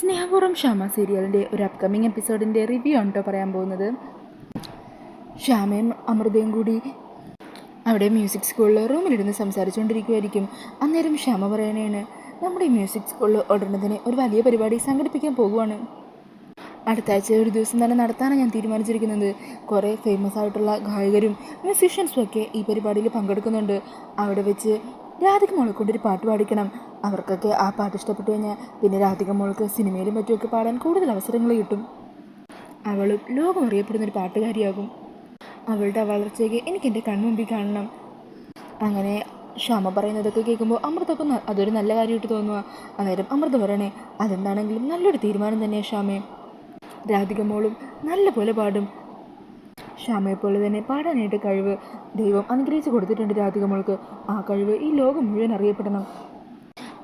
സ്നേഹപൂർവ്വം ശ്യാമ സീരിയലിൻ്റെ ഒരു അപ്കമിങ് എപ്പിസോഡിൻ്റെ റിവ്യൂ ആണ് കേട്ടോ പറയാൻ പോകുന്നത്. ശ്യാമയും അമൃതയും കൂടി അവിടെ മ്യൂസിക് സ്കൂളിൽ റൂമിലിരുന്ന് സംസാരിച്ചുകൊണ്ടിരിക്കുമായിരിക്കും. അന്നേരം ശ്യാമ പറയാനാണ്, നമ്മുടെ ഈ മ്യൂസിക് സ്കൂളിൽ ഉടനെ തന്നെ ഒരു വലിയ പരിപാടി സംഘടിപ്പിക്കാൻ പോകുവാണ്. അടുത്ത ആഴ്ച ഒരു ദിവസം തന്നെ നടത്താനാണ് ഞാൻ തീരുമാനിച്ചിരിക്കുന്നത്. കുറേ ഫേമസ് ആയിട്ടുള്ള ഗായകരും മ്യൂസീഷ്യൻസും ഒക്കെ ഈ പരിപാടിയിൽ പങ്കെടുക്കുന്നുണ്ട്. അവിടെ വെച്ച് രാധിക മോളെ കൊണ്ടൊരു പാട്ട് പാടിക്കണം. അവർക്കൊക്കെ ആ പാട്ട് ഇഷ്ടപ്പെട്ടു കഴിഞ്ഞാൽ പിന്നെ രാധിക മോൾക്ക് സിനിമയിലും മറ്റുമൊക്കെ പാടാൻ കൂടുതൽ അവസരങ്ങൾ കിട്ടും. അവളും ലോകം അറിയപ്പെടുന്നൊരു പാട്ടുകാരിയാകും. അവളുടെ വളർച്ചയ്ക്ക് എനിക്ക് എൻ്റെ കൺമുമ്പിൽ കാണണം. അങ്ങനെ ശ്യാമ പറയുന്നതൊക്കെ കേൾക്കുമ്പോൾ അമൃതക്കും അതൊരു നല്ല കാര്യമായിട്ട് തോന്നുക. അന്നേരം അമൃത പറയണേ, അതെന്താണെങ്കിലും നല്ലൊരു തീരുമാനം തന്നെയാണ് ശ്യാമേ. രാധിക മോളും നല്ല പോലെ പാടും. ശ്യാമയെപ്പോലെ തന്നെ പാടാനായിട്ട് കഴിവ് ദൈവം അനുഗ്രഹിച്ച് കൊടുത്തിട്ടുണ്ട് രാധിക മോൾക്ക്. ആ കഴിവ് ഈ ലോകം മുഴുവൻ അറിയപ്പെടണം.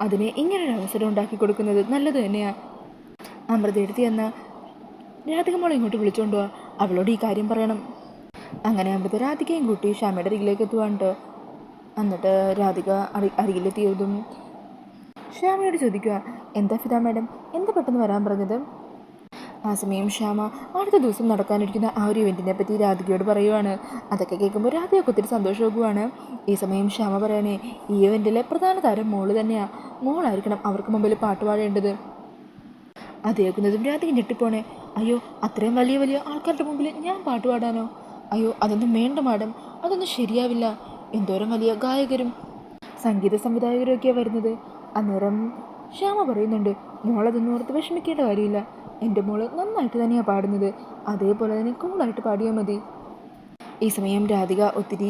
അതിനെ ഇങ്ങനൊരു അവസരം ഉണ്ടാക്കി കൊടുക്കുന്നത് നല്ലത് തന്നെയാണ്. അമൃത എടുത്തി എന്ന രാധിക മോളെ ഇങ്ങോട്ട് വിളിച്ചോണ്ട് പോവാ, അവളോട് ഈ കാര്യം പറയണം. അങ്ങനെ അമൃത രാധികയും കൂട്ടി ശ്യാമയുടെ അരികിലേക്ക് എത്തുവാണ്ട്. എന്നിട്ട് രാധിക അരികിലെത്തിയതും ശ്യാമയോട് ചോദിക്കുക, എന്താ ഫിദ മാഡം, എന്താ പെട്ടെന്ന് വരാൻ പറഞ്ഞത്? ആ സമയം ശ്യാമ അടുത്ത ദിവസം നടക്കാനിരിക്കുന്ന ആ ഒരു ഇവൻറ്റിനെ പറ്റി രാധികയോട് പറയുവാണ്. അതൊക്കെ കേൾക്കുമ്പോൾ രാധികയ്ക്ക് ഒത്തിരി സന്തോഷമാകുവാണ്. ഈ സമയം ശ്യാമ പറയണേ, ഈ ഇവൻറ്റിലെ പ്രധാന താരം മോള് തന്നെയാണ്. മോളായിരിക്കണം അവർക്ക് മുമ്പിൽ പാട്ട് പാടേണ്ടത്. അത് കേൾക്കുന്നതും രാധിക ഞെട്ടിപ്പോണേ. അയ്യോ, അത്രയും വലിയ വലിയ ആൾക്കാരുടെ മുമ്പിൽ ഞാൻ പാട്ട് പാടാനോ? അയ്യോ, അതൊന്നും വേണ്ട മാഡം, അതൊന്നും ശരിയാവില്ല. എന്തോരം വലിയ ഗായകരും സംഗീത സംവിധായകരും ഒക്കെയാണ് വരുന്നത്. അന്നേരം ശ്യാമ പറയുന്നുണ്ട്, മോളതൊന്നും ഓർത്ത് വിഷമിക്കേണ്ട കാര്യമില്ല. എൻ്റെ മോള് നന്നായിട്ട് തന്നെയാണ് പാടുന്നത്. അതേപോലെ തന്നെ കൂളായിട്ട് പാടിയാൽ മതി. ഈ സമയം രാധിക ഒത്തിരി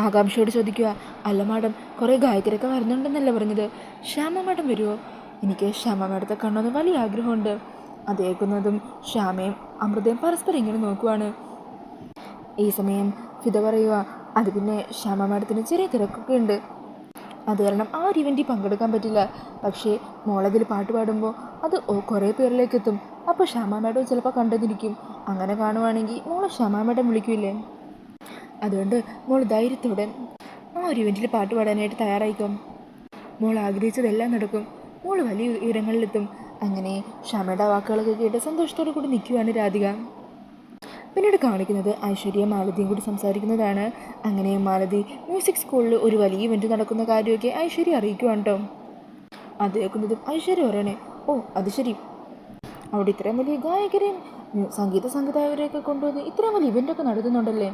ആകാംക്ഷയോട് ചോദിക്കുക, അല്ല മാഡം, കുറേ ഗായകരൊക്കെ വരുന്നുണ്ടെന്നല്ല പറഞ്ഞത്, ശ്യാമ മാഡം വരുമോ? എനിക്ക് ശ്യാമ മാഡത്തെ കാണണമെന്ന് വലിയ ആഗ്രഹമുണ്ട്. അത് കേൾക്കുന്നതും ശ്യാമയും അമൃതയും പരസ്പരം ഇങ്ങനെ നോക്കുവാണ്. ഈ സമയം ഫിദ പറയുക, അത് പിന്നെ ശ്യാമ മാഡത്തിന് ചെറിയ തിരക്കൊക്കെ ഉണ്ട്, അത് കാരണം ആ ഒരു ഇവൻറ്റിൽ പങ്കെടുക്കാൻ പറ്റില്ല. പക്ഷേ മോളതിൽ പാട്ട് പാടുമ്പോൾ അത് കുറേ പേരിലേക്ക് എത്തും. അപ്പോൾ ശ്യാമ മാഡം ചിലപ്പോൾ കണ്ടെന്നിരിക്കും. അങ്ങനെ കാണുവാണെങ്കിൽ മോളെ ശ്യാമ മാഡം വിളിക്കില്ലേ? അതുകൊണ്ട് മോൾ ധൈര്യത്തോടെ ആ ഒരു ഇവൻറ്റിൽ പാട്ട് പാടാനായിട്ട് തയ്യാറായിക്കും. മോൾ ആഗ്രഹിച്ചതെല്ലാം നടക്കും. മോൾ വലിയ ഉയരങ്ങളിലെത്തും. അങ്ങനെ ശ്യാമയുടെ വാക്കുകളൊക്കെ കേട്ട് സന്തോഷത്തോടു കൂടി നിൽക്കുകയാണ് രാധിക. പിന്നീട് കാണിക്കുന്നത് ഐശ്വര്യ മാലതിയും കൂടി സംസാരിക്കുന്നതാണ്. അങ്ങനെ മാലതി മ്യൂസിക് സ്കൂളിൽ ഒരു വലിയ ഇവൻറ്റ് നടക്കുന്ന കാര്യമൊക്കെ ഐശ്വര്യ അറിയിക്കുവാണ് കേട്ടോ. അത് കേൾക്കുന്നതും ഐശ്വര്യ പറയണേ, ഓ അത് ശരി, അവിടെ ഇത്രയും വലിയ ഗായകരെയും സംഗീത സംവിധായകരെയൊക്കെ കൊണ്ടുവന്ന് ഇത്രയും വലിയ ഇവൻ്റൊക്കെ നടത്തുന്നുണ്ടല്ലേ.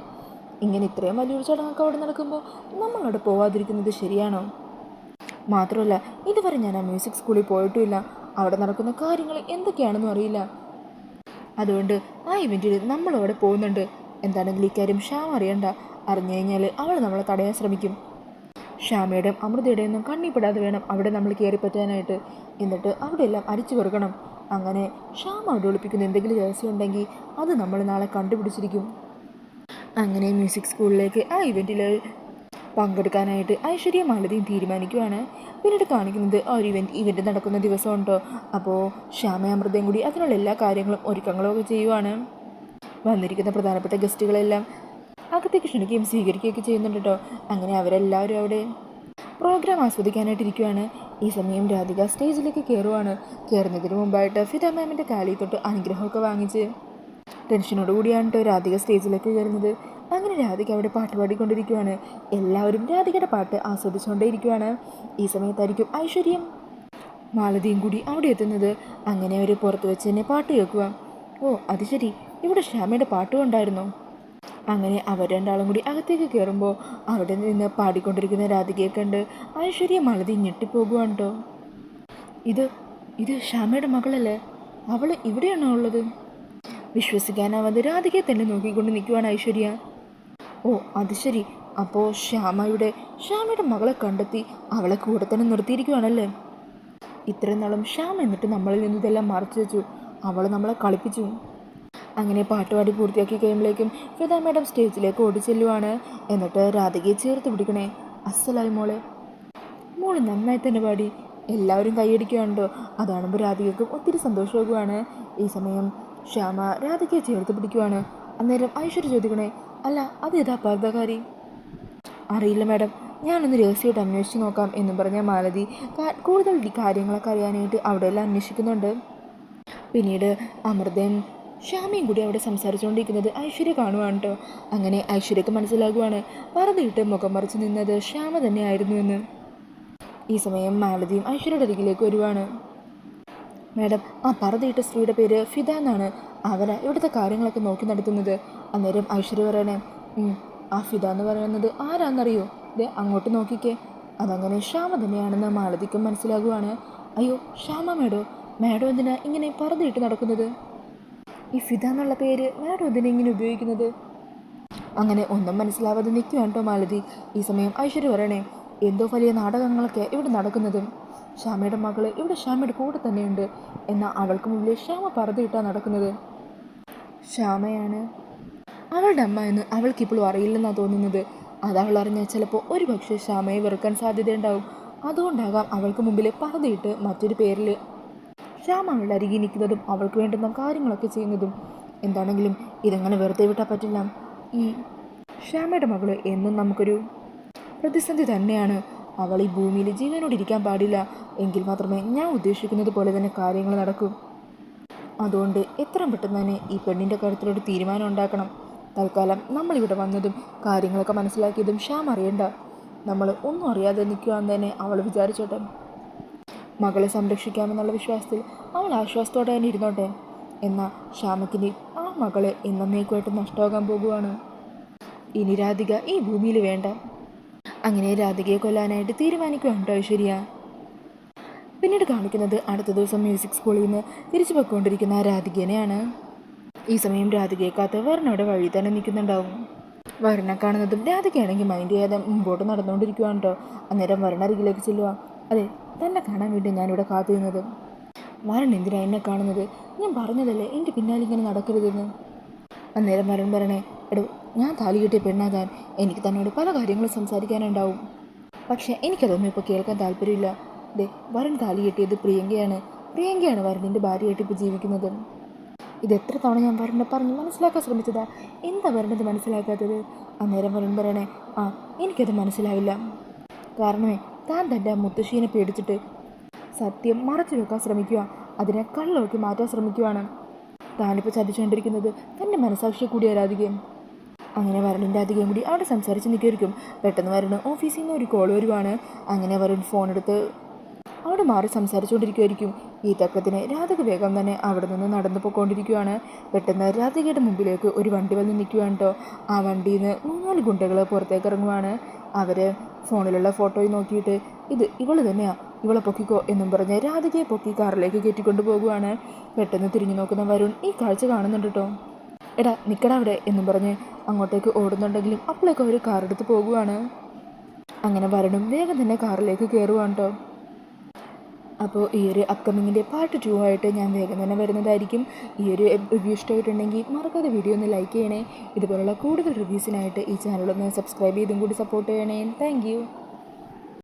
ഇങ്ങനെ ഇത്രയും വലിയൊരു ചടങ്ങൊക്കെ അവിടെ നടക്കുമ്പോൾ നമ്മളവിടെ പോവാതിരിക്കുന്നത് ശരിയാണോ? മാത്രമല്ല, ഇതുവരെ ഞാൻ ആ മ്യൂസിക് സ്കൂളിൽ പോയിട്ടുമില്ല. അവിടെ നടക്കുന്ന കാര്യങ്ങൾ എന്തൊക്കെയാണെന്നും അറിയില്ല. അതുകൊണ്ട് ആ ഇവൻറ്റിൽ നമ്മളവിടെ പോകുന്നുണ്ട്. എന്താണെങ്കിലും ഇക്കാര്യം ശ്യാമ അറിയണ്ട. അറിഞ്ഞു കഴിഞ്ഞാൽ അവൾ നമ്മളെ തടയാൻ ശ്രമിക്കും. ശ്യാമയുടെയും അമൃതയുടെയും ഒന്നും കണ്ണിപ്പെടാതെ വേണം അവിടെ നമ്മൾ കയറിപ്പറ്റാനായിട്ട്. എന്നിട്ട് അവിടെ എല്ലാം അരിച്ചു വെറുക്കണം. അങ്ങനെ ശ്യാമ അവിടെ ഒളിപ്പിക്കുന്ന എന്തെങ്കിലും രഹസ്യം ഉണ്ടെങ്കിൽ അത് നമ്മൾ നാളെ കണ്ടുപിടിച്ചിരിക്കും. അങ്ങനെ മ്യൂസിക് സ്കൂളിലേക്ക് ആ ഇവൻറ്റിൽ പങ്കെടുക്കാനായിട്ട് ഐശ്വര്യ മാലതിയും തീരുമാനിക്കുവാണ്. പിന്നീട് കാണിക്കുന്നത് ആ ഒരു ഇവൻറ്റ് നടക്കുന്ന ദിവസമുണ്ടോ. അപ്പോൾ ശ്യാമ അമൃതയും കൂടി അതിനുള്ള എല്ലാ കാര്യങ്ങളും ഒരുക്കങ്ങളും ഒക്കെ ചെയ്യുവാണ്. വന്നിരിക്കുന്ന പ്രധാനപ്പെട്ട ഗസ്റ്റുകളെല്ലാം അകത്തേക്ക് ക്ഷണിക്കുകയും സ്വീകരിക്കുകയൊക്കെ ചെയ്യുന്നുണ്ട് കേട്ടോ. അങ്ങനെ അവരെല്ലാവരും അവിടെ പ്രോഗ്രാം ആസ്വദിക്കാനായിട്ടിരിക്കുവാണ്. ഈ സമയം രാധിക സ്റ്റേജിലേക്ക് കയറുവാണ്. കയറുന്നതിന് മുമ്പായിട്ട് ഫിദ മാമിൻ്റെ കാലിൽ തൊട്ട് അനുഗ്രഹമൊക്കെ വാങ്ങിച്ച് ടെൻഷനോട് കൂടിയാണ് കേട്ടോ രാധിക സ്റ്റേജിലേക്ക് കയറുന്നത്. അങ്ങനെ രാധിക അവിടെ പാട്ട് പാടിക്കൊണ്ടിരിക്കുവാണ്. എല്ലാവരും രാധികയുടെ പാട്ട് ആസ്വദിച്ചുകൊണ്ടേയിരിക്കുവാണ്. ഈ സമയത്തായിരിക്കും ഐശ്വര്യം മാലതിയും കൂടി അവിടെ എത്തുന്നത്. അങ്ങനെ അവർ പുറത്ത് വെച്ച് തന്നെ പാട്ട് കേൾക്കുക. ഓ അത് ശരി, ഇവിടെ ശ്യാമയുടെ പാട്ടും ഉണ്ടായിരുന്നോ? അങ്ങനെ അവർ രണ്ടാളും കൂടി അകത്തേക്ക് കയറുമ്പോൾ അവിടെ നിന്ന് പാടിക്കൊണ്ടിരിക്കുന്ന രാധികയെ കണ്ട് ഐശ്വര്യ മാലതി ഞെട്ടിപ്പോകുവാണ് കേട്ടോ. ഇത് ശ്യാമയുടെ മകളല്ലേ? അവൾ ഇവിടെയാണോ ഉള്ളത്? വിശ്വസിക്കാനാവാതെ രാധികയെ തന്നെ നോക്കിക്കൊണ്ട് നിൽക്കുവാണ് ഐശ്വര്യ. ഓ അത് ശരി, അപ്പോൾ ശ്യാമയുടെ മകളെ കണ്ടെത്തി അവളെ കൂടെ തന്നെ നിർത്തിയിരിക്കുവാണല്ലേ? ഇത്രയും നാളും ശ്യാമ എന്നിട്ട് നമ്മളിൽ നിന്ന് ഇതെല്ലാം മറച്ചു വെച്ചു. അവൾ നമ്മളെ കളിപ്പിച്ചു. അങ്ങനെ പാട്ടുപാടി പൂർത്തിയാക്കി കഴിയുമ്പോഴേക്കും ഫിദ മാഡം സ്റ്റേജിലേക്ക് ഓടിച്ചെല്ലുവാണ്. എന്നിട്ട് രാധികയെ ചേർത്ത് പിടിക്കണേ, അസ്സലായി മോള് നന്നായി തന്നെ പാടി. എല്ലാവരും കൈയടിക്കുകയാണല്ലോ. അതാണുമ്പോൾ രാധികയ്ക്കും ഒത്തിരി സന്തോഷമാകുവാണ്. ഈ സമയം ശ്യാമ രാധികയെ ചേർത്ത് പിടിക്കുവാണ്. അന്നേരം ഐശ്വര്യ ചോദിക്കണേ, അല്ല അതേതാ പർദ്ദക്കാരി? അറിയില്ല മാഡം, ഞാനൊന്ന് രഹസ്യമായിട്ട് അന്വേഷിച്ച് നോക്കാം എന്നും പറഞ്ഞ മാലതി കൂടുതൽ കാര്യങ്ങളൊക്കെ അറിയാനായിട്ട് അവിടെയെല്ലാം അന്വേഷിക്കുന്നുണ്ട്. പിന്നീട് അമൃതയും ശ്യാമയും കൂടി അവിടെ സംസാരിച്ചുകൊണ്ടിരിക്കുന്നത് ഐശ്വര്യ കാണുവാണ് കേട്ടോ. അങ്ങനെ ഐശ്വര്യക്ക് മനസ്സിലാകുവാണ് പറതിയിട്ട് മുഖം മറിച്ച് നിന്നത് ശ്യാമ തന്നെയായിരുന്നു എന്ന്. ഈ സമയം മാലതിയും ഐശ്വര്യയുടെ അരികിലേക്ക് വരുവാണ്. മാഡം, ആ പറതിയിട്ട സ്ത്രീയുടെ പേര് ഫിദ എന്നാണ്. അവരാ ഇവിടുത്തെ കാര്യങ്ങളൊക്കെ നോക്കി നടത്തുന്നത്. അന്നേരം ഐശ്വര്യ പറയണേ, ആ ഫിദ എന്ന് പറയുന്നത് ആരാന്നറിയോ? ദേ അങ്ങോട്ട് നോക്കിക്കേ. അതങ്ങനെ ശ്യാമ തന്നെയാണെന്ന് മാലതിക്കും മനസ്സിലാകുവാണ്. അയ്യോ ശ്യാമ മാഡം എന്തിനാ ഇങ്ങനെ പറതിയിട്ട് നടക്കുന്നത്? ഈ ഫിദ എന്നുള്ള പേര് മാഡം എന്തിനാ ഇങ്ങനെ ഉപയോഗിക്കുന്നത്? അങ്ങനെ ഒന്നും മനസ്സിലാവാതെ നിൽക്കുകയാണ് കേട്ടോ മാലതി. ഈ സമയം ഐശ്വര്യ പറയണേ, എന്തോ വലിയ നാടകങ്ങളൊക്കെ ഇവിടെ നടക്കുന്നതും. ശ്യാമയുടെ മകള് ഇവിടെ ശ്യാമയുടെ കൂടെ തന്നെയുണ്ട്. എന്നാൽ അവൾക്ക് മുന്നിൽ ശ്യാമ പറതിയിട്ടാണ് നടക്കുന്നത്. ശ്യാമയാണ് അവളുടെ അമ്മ എന്ന് അവൾക്കിപ്പോഴും അറിയില്ലെന്നാണ് തോന്നുന്നത്. അതവൾ അറിഞ്ഞാൽ ചിലപ്പോൾ ഒരു പക്ഷേ ശ്യാമയെ വെറുക്കാൻ സാധ്യതയുണ്ടാവും. അതുകൊണ്ടാകാം അവൾക്ക് മുമ്പിൽ പറതിയിട്ട് മറ്റൊരു പേരിൽ ശ്യാമ അവളുടെ അരികിൽ നിൽക്കുന്നതും അവൾക്ക് വേണ്ടുന്ന കാര്യങ്ങളൊക്കെ ചെയ്യുന്നതും. എന്താണെങ്കിലും ഇതങ്ങനെ വെറുതെ വിട്ടാൽ പറ്റില്ല. ഈ ശ്യാമയുടെ മകള് എന്നും നമുക്കൊരു പ്രതിസന്ധി തന്നെയാണ്. അവൾ ഈ ഭൂമിയിൽ ജീവനോടിരിക്കാൻ പാടില്ല. എങ്കിൽ മാത്രമേ ഞാൻ ഉദ്ദേശിക്കുന്നത് പോലെ തന്നെ കാര്യങ്ങൾ നടക്കൂ. അതുകൊണ്ട് എത്രയും പെട്ടെന്ന് തന്നെ ഈ പെണ്ണിൻ്റെ കാര്യത്തിലൊരു തീരുമാനം ഉണ്ടാക്കണം. തൽക്കാലം നമ്മളിവിടെ വന്നതും കാര്യങ്ങളൊക്കെ മനസ്സിലാക്കിയതും ശ്യാം അറിയണ്ട. നമ്മൾ ഒന്നും അറിയാതെ നിൽക്കുകയെന്ന് തന്നെ അവൾ വിചാരിച്ചോട്ടെ. മകളെ സംരക്ഷിക്കാമെന്നുള്ള വിശ്വാസത്തിൽ അവൾ ആശ്വാസത്തോടെ തന്നെ ഇരുന്നോട്ടെ. എന്നാൽ ശ്യാമക്കിനി ആ മകളെ എന്നേക്കുമായിട്ട് നഷ്ടമാകാൻ പോകുവാണ്. ഇനി രാധിക ഈ ഭൂമിയിൽ വേണ്ട. അങ്ങനെ രാധികയെ കൊല്ലാനായിട്ട് തീരുമാനിക്കുകയുണ്ടോ ഐശ്വര്യ. പിന്നീട് കാണിക്കുന്നത് അടുത്ത ദിവസം മ്യൂസിക് സ്കൂളിൽ നിന്ന് തിരിച്ചു പോയിക്കൊണ്ടിരിക്കുന്ന രാധികനെയാണ്. ഈ സമയം രാധികയെ കാത്ത് വരണയുടെ വഴി തന്നെ നിൽക്കുന്നുണ്ടാവും. വരണ കാണുന്നതും രാധികയാണെങ്കിൽ മൈൻഡ് ചെയ്യാതെ മുമ്പോട്ട് നടന്നുകൊണ്ടിരിക്കുകയാണ് കേട്ടോ. അന്നേരം വരണ അരികിലേക്ക് ചെല്ലുക. അതെ, തന്നെ കാണാൻ വേണ്ടി ഞാനിവിടെ കാത്തിരുന്നത്. വരൺ എന്തിനാണ് എന്നെ കാണുന്നത്? ഞാൻ പറഞ്ഞതല്ലേ എൻ്റെ പിന്നാലെ ഇങ്ങനെ നടക്കരുതെന്ന്. അന്നേരം വരൺ പറയണേ, എടോ ഞാൻ താലി കെട്ടിയ പെണ്ണാകാൻ എനിക്ക് തന്നോട് പല കാര്യങ്ങളും സംസാരിക്കാനുണ്ടാവും. പക്ഷേ എനിക്കതൊന്നും ഇപ്പോൾ കേൾക്കാൻ താല്പര്യമില്ല. ദേ വരൺ താലി കെട്ടിയത് പ്രിയങ്കയാണ് വരണിൻ്റെ ഭാര്യയായിട്ട് ഇപ്പോൾ ജീവിക്കുന്നത്. ഇത് എത്ര തവണ ഞാൻ വരനെ പറഞ്ഞ് മനസ്സിലാക്കാൻ ശ്രമിച്ചതാ. എന്താ വരണത് മനസ്സിലാക്കാത്തത്? അന്നേരം വരൺ പറയണേ, എനിക്കത് മനസ്സിലാവില്ല. കാരണമേ താൻ തൻ്റെ മുത്തശ്ശീനെ പേടിച്ചിട്ട് സത്യം മറച്ചു വെക്കാൻ ശ്രമിക്കുക. അതിനെ കള്ളൊക്കെ മാറ്റാൻ ശ്രമിക്കുകയാണ്. താനിപ്പോൾ ചതിച്ചുകൊണ്ടിരിക്കുന്നത് തൻ്റെ മനസാക്ഷിയെ കൂടി ആരാധിക്കുകയും. അങ്ങനെ വരണിൻ്റെ അധികം കൂടി അവിടെ സംസാരിച്ച് നിൽക്കുമായിരിക്കും. പെട്ടെന്ന് വരണ് ഓഫീസിൽ നിന്ന് ഒരു കോൾ വരുവാണ്. അങ്ങനെ വരൺ ഫോണെടുത്ത് അവിടെ മാറി സംസാരിച്ചുകൊണ്ടിരിക്കുമായിരിക്കും. ഈ തക്കത്തിന് രാധിക വേഗം തന്നെ അവിടെ നിന്ന് നടന്നു പോയിക്കൊണ്ടിരിക്കുകയാണ്. പെട്ടെന്ന് രാധികയുടെ മുമ്പിലേക്ക് ഒരു വണ്ടി വന്ന് നിൽക്കുകയാണ് കേട്ടോ. ആ വണ്ടിയിൽ നിന്ന് 3-4 ഗുണ്ടകൾ പുറത്തേക്ക് ഇറങ്ങുവാണ്. അവർ ഫോണിലുള്ള ഫോട്ടോയിൽ നോക്കിയിട്ട് ഇത് ഇവള് തന്നെയാ, ഇവളെ പൊക്കിക്കോ എന്നും പറഞ്ഞ് രാധികയെ പൊക്കി കാറിലേക്ക് കയറ്റിക്കൊണ്ട് പോകുവാണ്. പെട്ടെന്ന് തിരിഞ്ഞു നോക്കുന്ന വരുൺ ഈ കാഴ്ച കാണുന്നുണ്ട് കേട്ടോ. എടാ നിൽക്കടാ അവിടെ എന്നും പറഞ്ഞ് അങ്ങോട്ടേക്ക് ഓടുന്നുണ്ടെങ്കിലും അപ്പോഴേക്കും അവർ കാറെടുത്ത് പോകുവാണ്. അങ്ങനെ വരുണും വേഗം തന്നെ കാറിലേക്ക് കയറുവാണ് കേട്ടോ. അപ്പോൾ ഈ ഒരു അപ്കമിങ്ങിൻ്റെ പാർട്ട് 2 ആയിട്ട് ഞാൻ വേഗം തന്നെ വരുന്നതായിരിക്കും. ഈ ഒരു റിവ്യൂ ഇഷ്ടമായിട്ടുണ്ടെങ്കിൽ മറക്കാതെ വീഡിയോ ഒന്ന് ലൈക്ക് ചെയ്യണേ. ഇതുപോലുള്ള കൂടുതൽ റിവ്യൂസിനായിട്ട് ഈ ചാനലൊന്ന് സബ്സ്ക്രൈബ് ചെയ്തും കൂടി സപ്പോർട്ട് ചെയ്യണേ. Thank you.